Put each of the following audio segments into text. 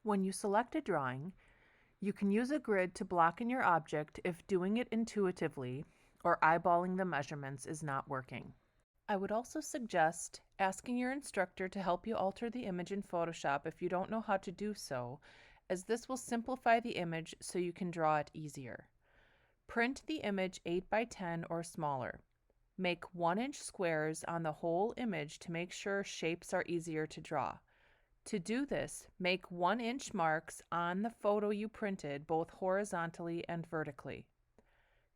When you select a drawing, you can use a grid to block in your object if doing it intuitively or eyeballing the measurements is not working. I would also suggest asking your instructor to help you alter the image in Photoshop if you don't know how to do so, as this will simplify the image so you can draw it easier. Print the image 8 by 10 or smaller. Make 1-inch squares on the whole image to make sure shapes are easier to draw. To do this, make 1-inch marks on the photo you printed both horizontally and vertically.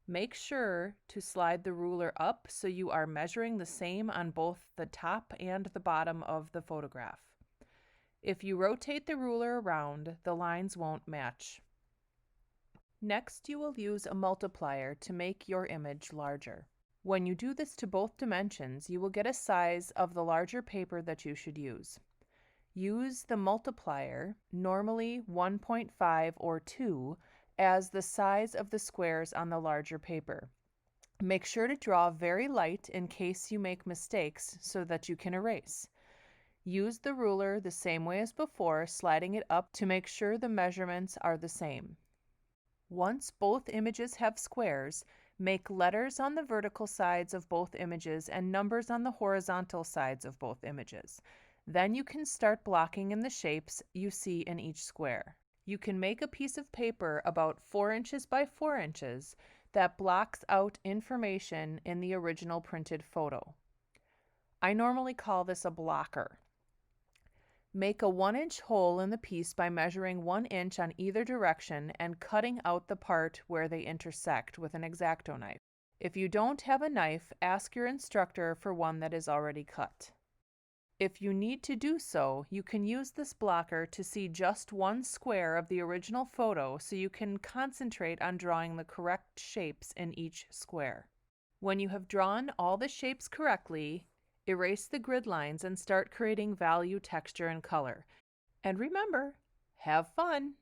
Make sure to slide the ruler up so you are measuring the same on both the top and the bottom of the photograph. If you rotate the ruler around, the lines won't match. Next, you will use a multiplier to make your image larger. When you do this to both dimensions, you will get a size of the larger paper that you should use. Use the multiplier, normally 1.5 or 2, as the size of the squares on the larger paper. Make sure to draw very light in case you make mistakes so that you can erase. Use the ruler the same way as before, sliding it up to make sure the measurements are the same. Once both images have squares, make letters on the vertical sides of both images and numbers on the horizontal sides of both images. Then you can start blocking in the shapes you see in each square. You can make a piece of paper about 4 inches by 4 inches that blocks out information in the original printed photo. I normally call this a blocker. Make a 1-inch hole in the piece by measuring 1 inch on either direction and cutting out the part where they intersect with an X-Acto knife. If you don't have a knife, ask your instructor for one that is already cut. If you need to do so, you can use this blocker to see just one square of the original photo so you can concentrate on drawing the correct shapes in each square. When you have drawn all the shapes correctly, erase the grid lines and start creating value, texture, and color. And remember, have fun!